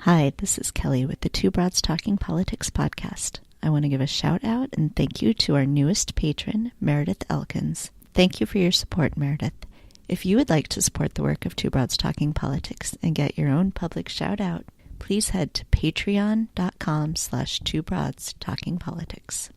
Hi, this is Kelly with the Two Broads Talking Politics podcast. I want to give a shout out and thank you to our newest patron, Meredith Elkins. Thank you for your support, Meredith. If you would like to support the work of Two Broads Talking Politics and get your own public shout out, please head to patreon.com/twobroadstalkingpolitics.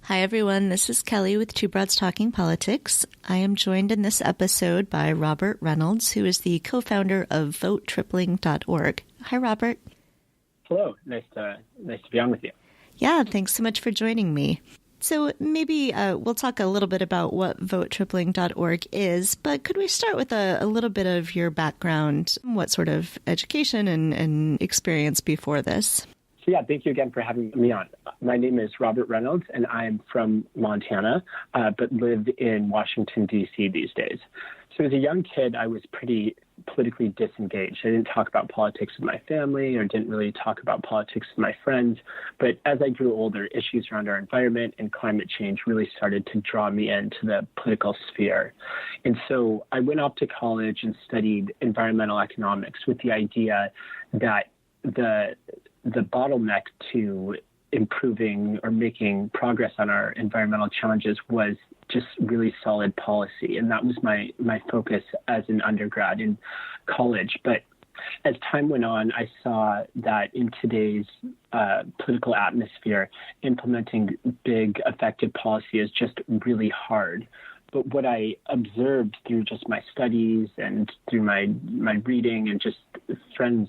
Hi everyone, this is Kelly with Two Broads Talking Politics. I am joined in this episode by Robert Reynolds, who is the co-founder of VoteTripling.org. Hi, Robert. Hello, nice to be on with you. Yeah, thanks so much for joining me. So maybe we'll talk a little bit about what VoteTripling.org is, but could we start with a little bit of your background, what sort of education and experience before this? So yeah, thank you again for having me on. My name is Robert Reynolds, and I'm from Montana, but live in Washington, D.C. these days. So as a young kid, I was pretty politically disengaged. I didn't talk about politics with my family or didn't really talk about politics with my friends. But as I grew older, issues around our environment and climate change really started to draw me into the political sphere. And so I went off to college and studied environmental economics with the idea that the bottleneck to improving or making progress on our environmental challenges was just really solid policy. And that was my focus as an undergrad in college. But as time went on, I saw that in today's political atmosphere, implementing big, effective policy is just really hard. But what I observed through just my studies and through my reading and just friends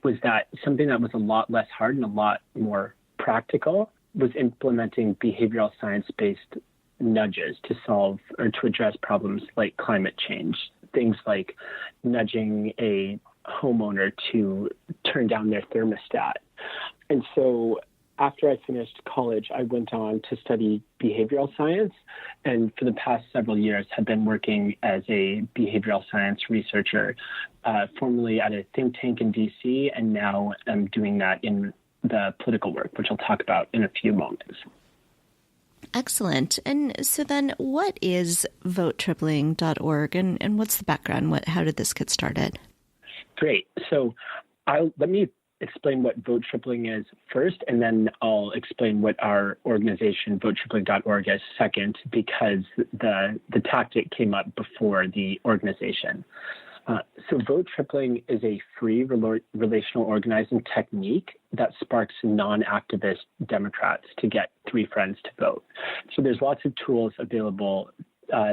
was that something that was a lot less hard and a lot more practical was implementing behavioral science-based nudges to solve or to address problems like climate change. Things like nudging a homeowner to turn down their thermostat. And so after I finished college, I went on to study behavioral science, and for the past several years have been working as a behavioral science researcher, formerly at a think tank in DC, and now I'm doing that in the political work, which I'll talk about in a few moments. Excellent. And so then what is VoteTripling.org and what's the background? How did this get started? Great. So let me explain what Vote Tripling is first, and then I'll explain what our organization, VoteTripling.org, is second, because the tactic came up before the organization. So Vote Tripling is a free relational organizing technique that sparks non-activist Democrats to get 3 friends to vote. So there's lots of tools available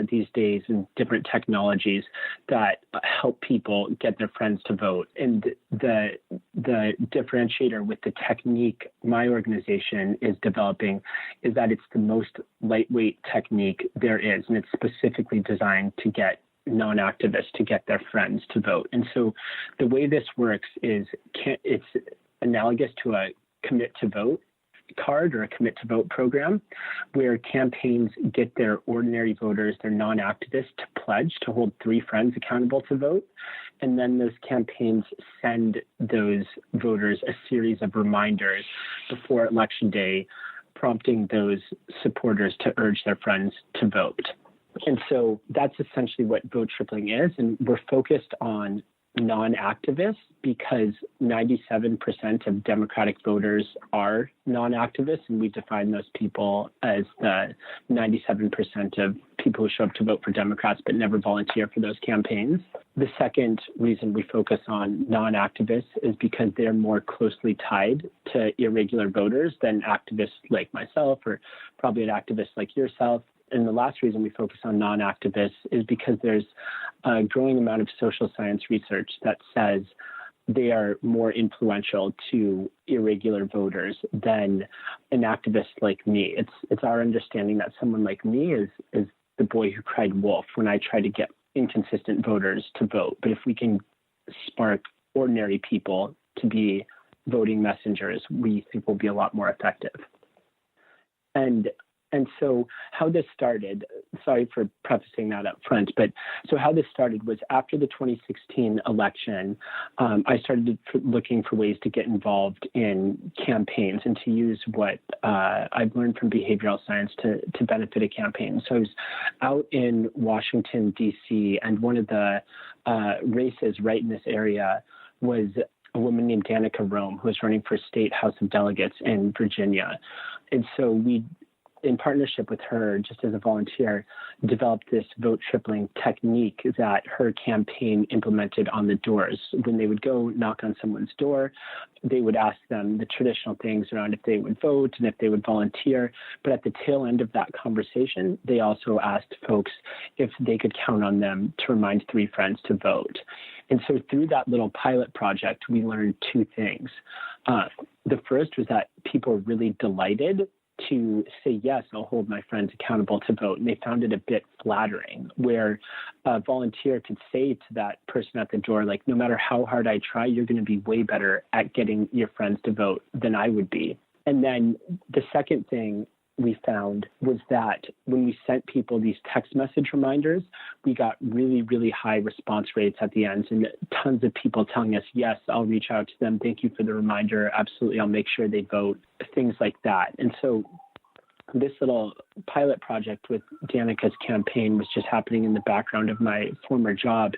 these days and different technologies that help people get their friends to vote. And the differentiator with the technique my organization is developing is that it's the most lightweight technique there is, and it's specifically designed to get non-activists to get their friends to vote. And so the way this works is it's analogous to a commit to vote card or a commit to vote program, where campaigns get their ordinary voters, their non-activists, to pledge to hold 3 friends accountable to vote. And then those campaigns send those voters a series of reminders before Election Day, prompting those supporters to urge their friends to vote. And so that's essentially what Vote Tripling is. And we're focused on non-activists because 97% of Democratic voters are non-activists, and we define those people as the 97% of people who show up to vote for Democrats but never volunteer for those campaigns. The second reason we focus on non-activists is because they're more closely tied to irregular voters than activists like myself or probably an activist like yourself. And the last reason we focus on non-activists is because there's a growing amount of social science research that says they are more influential to irregular voters than an activist like me. It's our understanding that someone like me is the boy who cried wolf when I try to get inconsistent voters to vote. But if we can spark ordinary people to be voting messengers, we think we'll be a lot more effective. And And so how this started, sorry for prefacing that up front, but so how this started was after the 2016 election, I started looking for ways to get involved in campaigns and to use what I've learned from behavioral science to benefit a campaign. So I was out in Washington, D.C., and one of the races right in this area was a woman named Danica Rome, who was running for State House of Delegates in Virginia. And so we, in partnership with her, just as a volunteer, developed this vote tripling technique that her campaign implemented on the doors. When they would go knock on someone's door, they would ask them the traditional things around if they would vote and if they would volunteer. But at the tail end of that conversation, they also asked folks if they could count on them to remind 3 friends to vote. And so through that little pilot project, we learned 2 things. The first was that people were really delighted to say, yes, I'll hold my friends accountable to vote. And they found it a bit flattering, where a volunteer could say to that person at the door, like, no matter how hard I try, you're going to be way better at getting your friends to vote than I would be. And then the second thing we found was that when we sent people these text message reminders, we got really, really high response rates at the end, and tons of people telling us, yes, I'll reach out to them. Thank you for the reminder. Absolutely. I'll make sure they vote, things like that. And so this little pilot project with Danica's campaign was just happening in the background of my former job.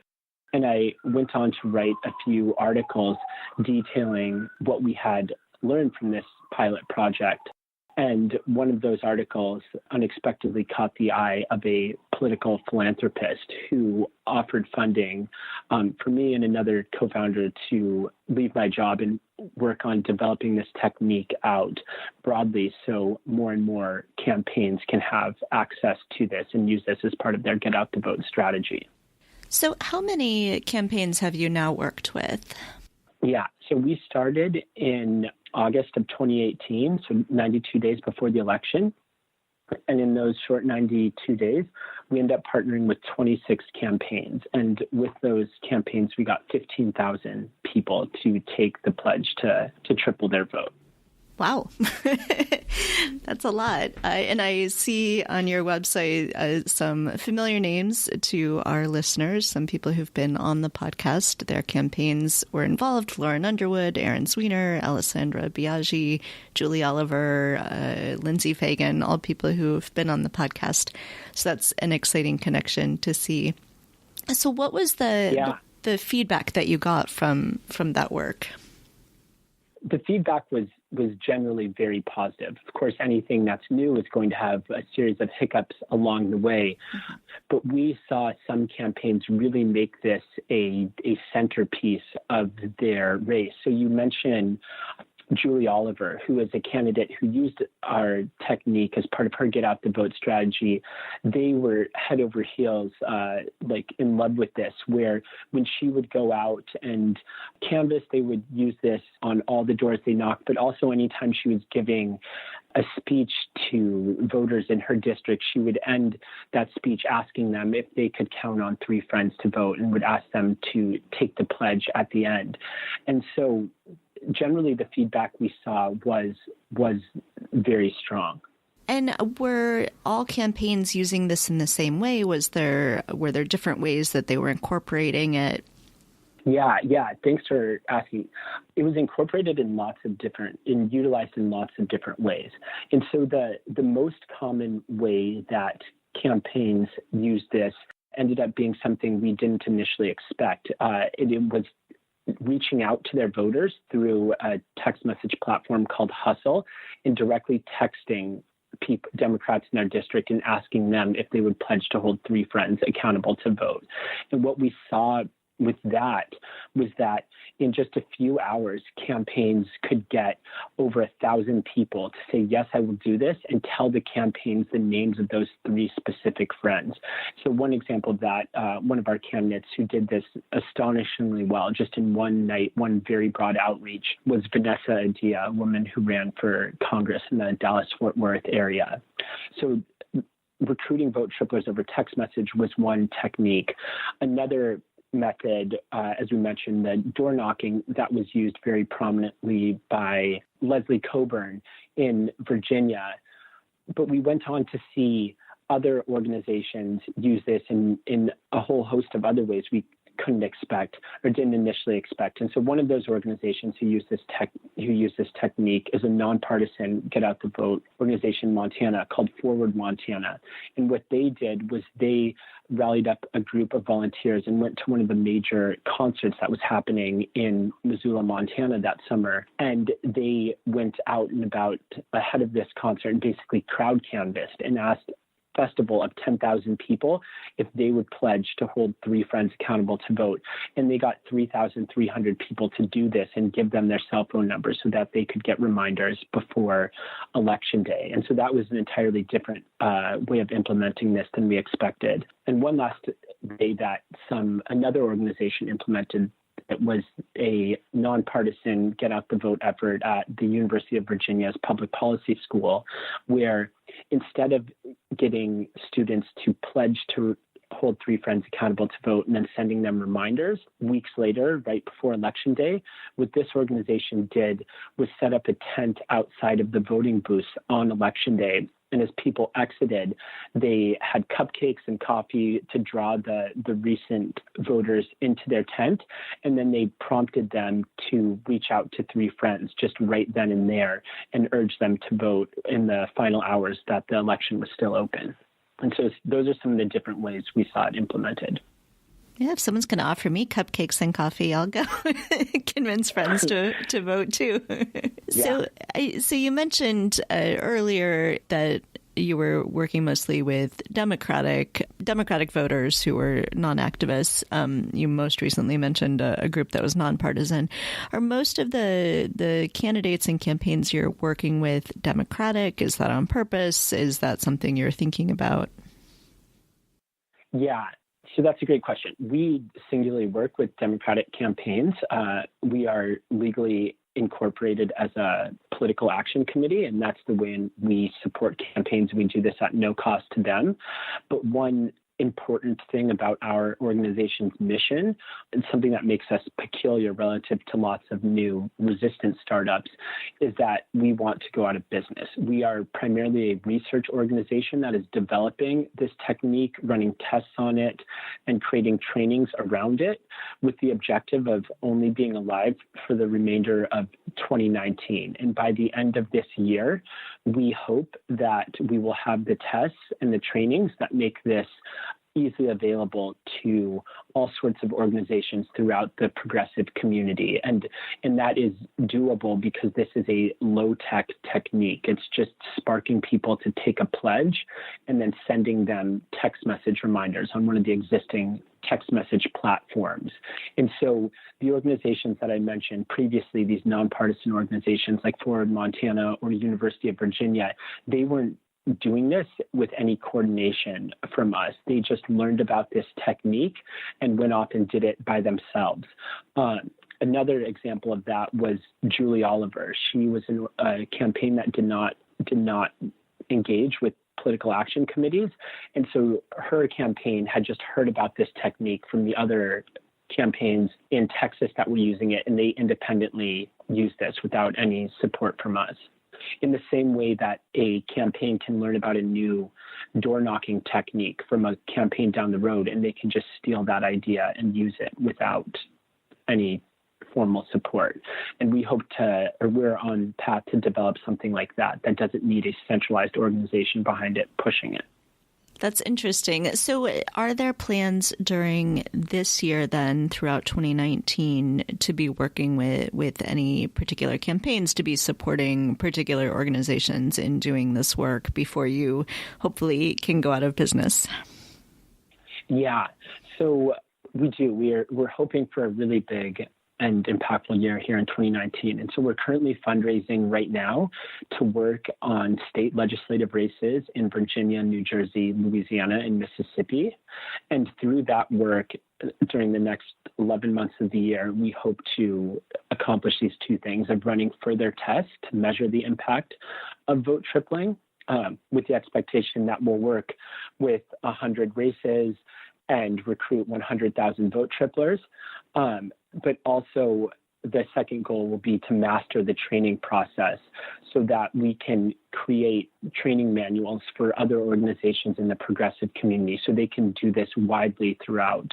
And I went on to write a few articles detailing what we had learned from this pilot project. And one of those articles unexpectedly caught the eye of a political philanthropist who offered funding for me and another co-founder to leave my job and work on developing this technique out broadly so more and more campaigns can have access to this and use this as part of their get out the vote strategy. So how many campaigns have you now worked with? Yeah, so we started in August of 2018, so 92 days before the election. And in those short 92 days, we ended up partnering with 26 campaigns. And with those campaigns, we got 15,000 people to take the pledge to triple their vote. Wow. That's a lot. And I see on your website some familiar names to our listeners, some people who've been on the podcast. Their campaigns were involved: Lauren Underwood, Aaron Sweener, Alessandra Biaggi, Julie Oliver, Lindsay Fagan, all people who've been on the podcast. So that's an exciting connection to see. So what was the feedback that you got from that work? The feedback was generally very positive. Of course, anything that's new is going to have a series of hiccups along the way. Mm-hmm. But we saw some campaigns really make this a centerpiece of their race. So you mentioned Julie Oliver, who is a candidate who used our technique as part of her get out the vote strategy. They were head over heels, in love with this, where when she would go out and canvass, they would use this on all the doors they knocked, but also anytime she was giving a speech to voters in her district, she would end that speech asking them if they could count on 3 friends to vote and would ask them to take the pledge at the end. And so generally the feedback we saw was very strong. And were all campaigns using this in the same way? Were there different ways that they were incorporating it? Yeah. Thanks for asking. It was incorporated in utilized in lots of different ways. And so the most common way that campaigns used this ended up being something we didn't initially expect. It was reaching out to their voters through a text message platform called Hustle and directly texting Democrats in their district and asking them if they would pledge to hold 3 friends accountable to vote. And what we saw with that was that in just a few hours, campaigns could get over 1,000 people to say, yes, I will do this, and tell the campaigns the names of those 3 specific friends. So one example of that, one of our candidates who did this astonishingly well, just in one night, one very broad outreach, was Vanessa Adia, a woman who ran for Congress in the Dallas-Fort Worth area. So recruiting vote triplers over text message was one technique. Another method, as we mentioned, the door knocking, that was used very prominently by Leslie Coburn in Virginia. but we went on to see other organizations use this in a whole host of other ways we couldn't expect or didn't initially expect. And so one of those organizations who use this technique is a nonpartisan Get Out the Vote organization in Montana called Forward Montana. And what they did was they rallied up a group of volunteers and went to one of the major concerts that was happening in Missoula, Montana that summer. And they went out and about ahead of this concert and basically crowd canvassed and asked festival of 10,000 people if they would pledge to hold 3 friends accountable to vote. And they got 3,300 people to do this and give them their cell phone numbers so that they could get reminders before Election Day. And so that was an entirely different way of implementing this than we expected. And one last way that another organization implemented it was a nonpartisan Get Out the Vote effort at the University of Virginia's Public Policy School, where instead of getting students to pledge to hold 3 friends accountable to vote and then sending them reminders weeks later, right before Election Day, what this organization did was set up a tent outside of the voting booths on Election Day. And as people exited, they had cupcakes and coffee to draw the recent voters into their tent. And then they prompted them to reach out to 3 friends just right then and there and urge them to vote in the final hours that the election was still open. And so those are some of the different ways we saw it implemented. Yeah, if someone's going to offer me cupcakes and coffee, I'll go convince friends to vote too. Yeah. So you mentioned earlier that you were working mostly with Democratic voters who were non-activists. You most recently mentioned a group that was nonpartisan. Are most of the candidates and campaigns you're working with Democratic? Is that on purpose? Is that something you're thinking about? Yeah. So that's a great question. We singularly work with Democratic campaigns. We are legally incorporated as a political action committee, and that's the way we support campaigns. We do this at no cost to them. But one important thing about our organization's mission, and something that makes us peculiar relative to lots of new resistant startups, is that we want to go out of business. We are primarily a research organization that is developing this technique, running tests on it, and creating trainings around it with the objective of only being alive for the remainder of 2019. And by the end of this year, we hope that we will have the tests and the trainings that make this easily available to all sorts of organizations throughout the progressive community. And that is doable because this is a low-tech technique. It's just sparking people to take a pledge and then sending them text message reminders on one of the existing text message platforms. And so the organizations that I mentioned previously, these nonpartisan organizations like Forward Montana or University of Virginia, they weren't doing this with any coordination from us. They just learned about this technique and went off and did it by themselves. Another example of that was Julie Oliver. She was in a campaign that did not engage with political action committees. And so her campaign had just heard about this technique from the other campaigns in Texas that were using it, and they independently used this without any support from us. In the same way that a campaign can learn about a new door knocking technique from a campaign down the road, and they can just steal that idea and use it without any formal support. And we're on path to develop something like that doesn't need a centralized organization behind it pushing it. That's interesting. So are there plans during this year then, throughout 2019, to be working with any particular campaigns, to be supporting particular organizations in doing this work before you hopefully can go out of business? Yeah. So we do. We're hoping for a really big and impactful year here in 2019. And so we're currently fundraising right now to work on state legislative races in Virginia, New Jersey, Louisiana, and Mississippi. And through that work, during the next 11 months of the year, we hope to accomplish these 2 things of running further tests to measure the impact of vote tripling, with the expectation that we'll work with 100 races and recruit 100,000 vote triplers. But also the second goal will be to master the training process so that we can create training manuals for other organizations in the progressive community so they can do this widely throughout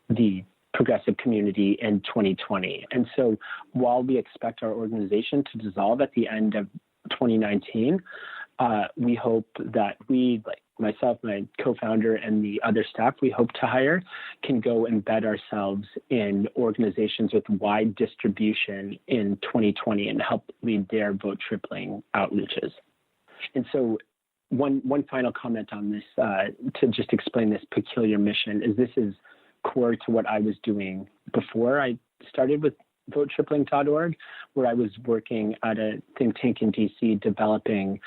the progressive community in 2020. And so while we expect our organization to dissolve at the end of 2019, we hope that we, like myself, my co-founder, and the other staff we hope to hire, can go embed ourselves in organizations with wide distribution in 2020 and help lead their vote tripling outreaches. And so one final comment on this, to just explain this peculiar mission, is this is core to what I was doing before I started with votetripling.org, where I was working at a think tank in DC developing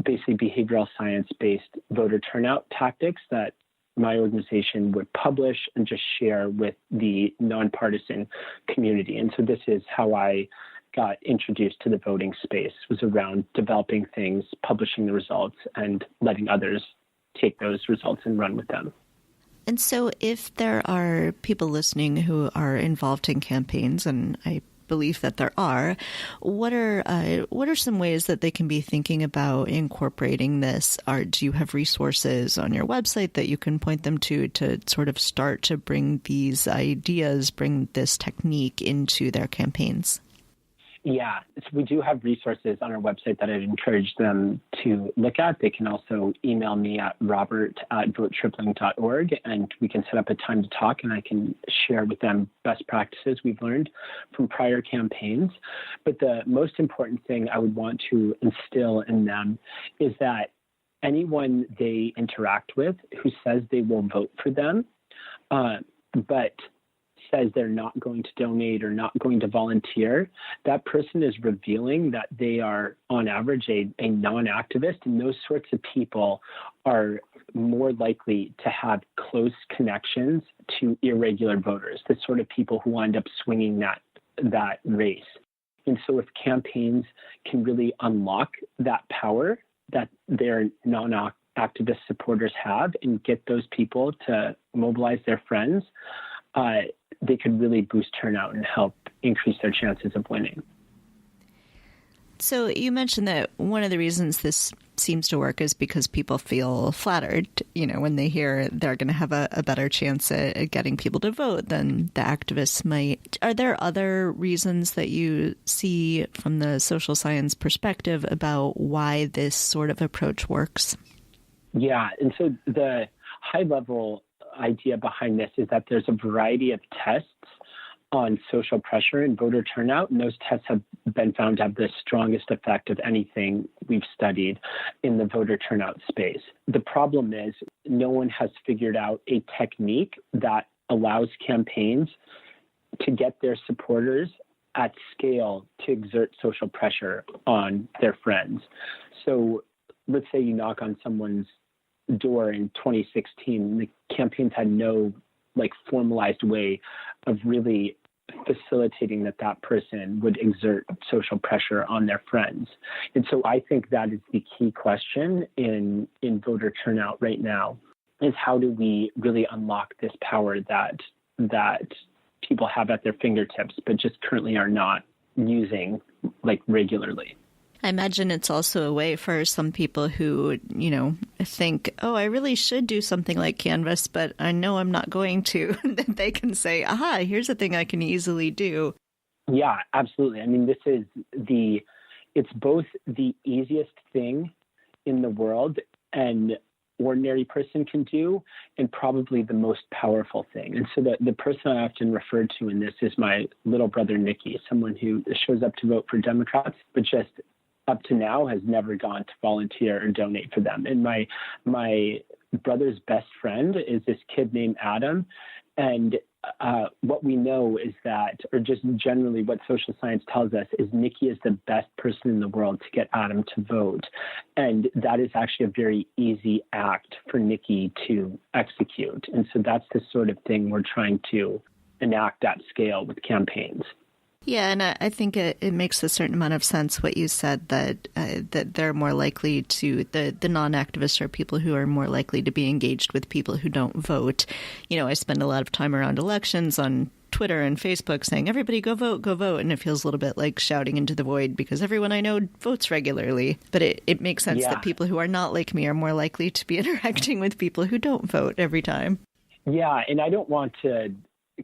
basically behavioral science-based voter turnout tactics that my organization would publish and just share with the nonpartisan community. And so this is how I got introduced to the voting space, was around developing things, publishing the results, and letting others take those results and run with them. And so if there are people listening who are involved in campaigns, and I believe that there are, what are some ways that they can be thinking about incorporating this? Do you have resources on your website that you can point them to sort of start to bring these ideas, bring this technique into their campaigns? Yeah, so we do have resources on our website that I'd encourage them to look at. They can also email me at robert@votetripling.org, and we can set up a time to talk, and I can share with them best practices we've learned from prior campaigns. But the most important thing I would want to instill in them is that anyone they interact with who says they will vote for them, but says they're not going to donate or not going to volunteer, that person is revealing that they are, on average, a non-activist, and those sorts of people are more likely to have close connections to irregular voters, the sort of people who wind up swinging that race. And so if campaigns can really unlock that power that their non-activist supporters have and get those people to mobilize their friends, they could really boost turnout and help increase their chances of winning. So you mentioned that one of the reasons this seems to work is because people feel flattered, when they hear they're going to have a better chance at getting people to vote than the activists might. Are there other reasons that you see from the social science perspective about why this sort of approach works? Yeah, and so the high-level idea behind this is that there's a variety of tests on social pressure and voter turnout, and those tests have been found to have the strongest effect of anything we've studied in the voter turnout space. The problem is no one has figured out a technique that allows campaigns to get their supporters at scale to exert social pressure on their friends. So let's say you knock on someone's door in 2016, the campaigns had no formalized way of really facilitating that person would exert social pressure on their friends. And so I think that is the key question in voter turnout right now, is how do we really unlock this power that people have at their fingertips, but just currently are not using regularly. I imagine it's also a way for some people who, think, oh, I really should do something like Canvas, but I know I'm not going to. That they can say, aha, here's a thing I can easily do. Yeah, absolutely. I mean, it's both the easiest thing in the world an ordinary person can do, and probably the most powerful thing. And so the person I often refer to in this is my little brother, Nicky, someone who shows up to vote for Democrats, but just up to now has never gone to volunteer or donate for them. And my brother's best friend is this kid named Adam. And what we know is that, or just generally what social science tells us, is Nicky is the best person in the world to get Adam to vote. And that is actually a very easy act for Nicky to execute. And so that's the sort of thing we're trying to enact at scale with campaigns. Yeah, and I think it makes a certain amount of sense what you said, that they're more likely to, the non-activists are people who are more likely to be engaged with people who don't vote. I spend a lot of time around elections on Twitter and Facebook saying, everybody go vote, and it feels a little bit like shouting into the void because everyone I know votes regularly. But it makes sense that people who are not like me are more likely to be interacting with people who don't vote every time. Yeah, and I don't want to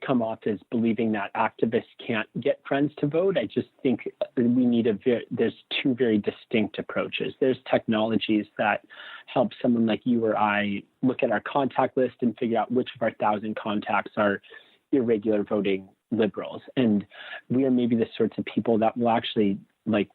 come off as believing that activists can't get friends to vote. I just think we need there's two very distinct approaches. There's technologies that help someone like you or I look at our contact list and figure out which of our 1,000 contacts are irregular voting liberals. And we are maybe the sorts of people that will actually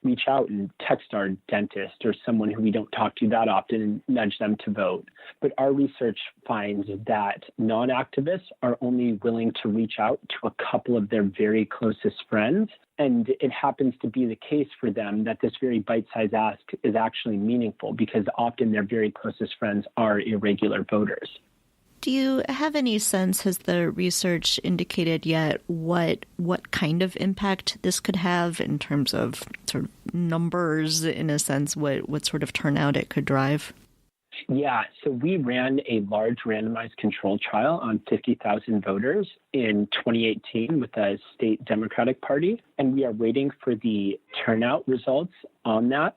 reach out and text our dentist or someone who we don't talk to that often and nudge them to vote. But our research finds that non-activists are only willing to reach out to a couple of their very closest friends. And it happens to be the case for them that this very bite-sized ask is actually meaningful because often their very closest friends are irregular voters. Do you have any sense, has the research indicated yet what kind of impact this could have in terms of sort of numbers, in a sense, what sort of turnout it could drive? Yeah, so we ran a large randomized controlled trial on 50,000 voters in 2018 with the state Democratic Party, and we are waiting for the turnout results on that.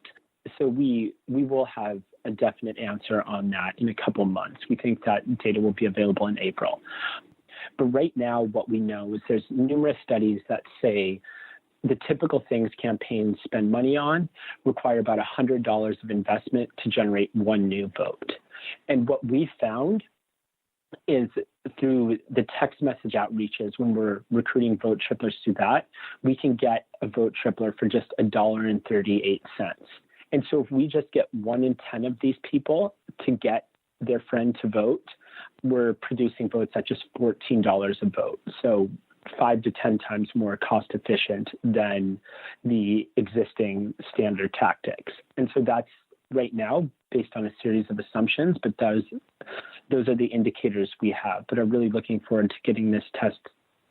So we will have a definite answer on that in a couple months. We think that data will be available in April. But right now, what we know is there's numerous studies that say the typical things campaigns spend money on require about $100 of investment to generate one new vote. And what we found is through the text message outreaches, when we're recruiting vote triplers through that, we can get a vote tripler for just $1.38. And so if we just get 1 in 10 of these people to get their friend to vote, we're producing votes at just $14 a vote. So 5 to 10 times more cost efficient than the existing standard tactics. And so that's right now based on a series of assumptions, but those are the indicators we have, but are really looking forward to getting this test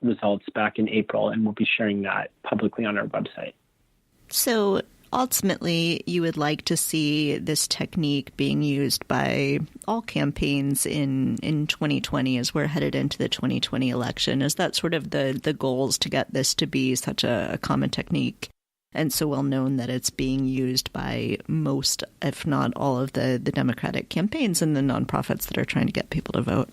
results back in April, and we'll be sharing that publicly on our website. So ultimately, you would like to see this technique being used by all campaigns in 2020 as we're headed into the 2020 election. Is that sort of the goals to get this to be such a common technique and so well known that it's being used by most, if not all, of the Democratic campaigns and the nonprofits that are trying to get people to vote?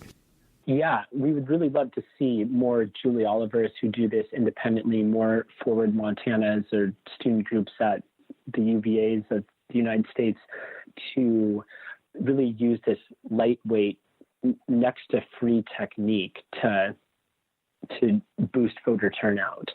Yeah, we would really love to see more Julie Olivers who do this independently, more Forward Montanas or student groups at the UVAs of the United States to really use this lightweight, next to free technique to boost voter turnout.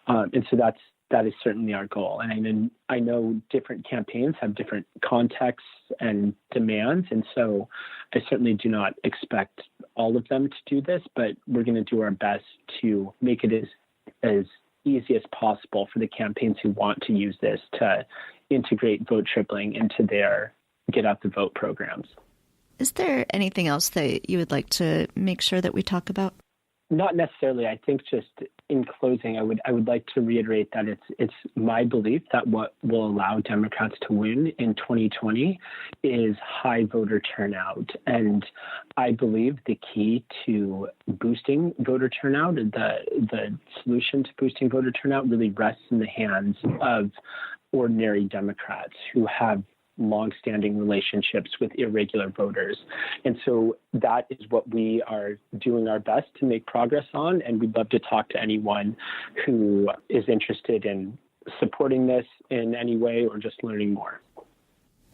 And so that is certainly our goal. And I know different campaigns have different contexts and demands. And so I certainly do not expect all of them to do this, but we're going to do our best to make it as easy as possible for the campaigns who want to use this to integrate vote tripling into their get out the vote programs. Is there anything else that you would like to make sure that we talk about? Not necessarily. I think just in closing, I would like to reiterate that it's my belief that what will allow Democrats to win in 2020 is high voter turnout. And I believe the key to boosting voter turnout, the solution to boosting voter turnout really rests in the hands of ordinary Democrats who have long-standing relationships with irregular voters. And so that is what we are doing our best to make progress on. And we'd love to talk to anyone who is interested in supporting this in any way or just learning more.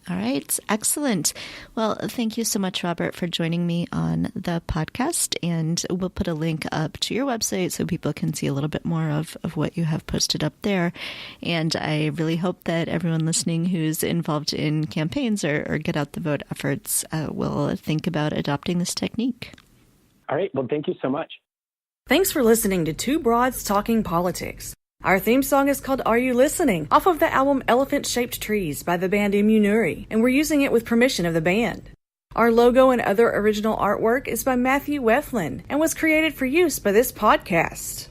All right. Excellent. Well, thank you so much, Robert, for joining me on the podcast. And we'll put a link up to your website so people can see a little bit more of what you have posted up there. And I really hope that everyone listening who's involved in campaigns or get out the vote efforts will think about adopting this technique. All right. Well, thank you so much. Thanks for listening to Two Broads Talking Politics. Our theme song is called Are You Listening? Off of the album Elephant-Shaped Trees by the band Immunuri, and we're using it with permission of the band. Our logo and other original artwork is by Matthew Weflin and was created for use by this podcast.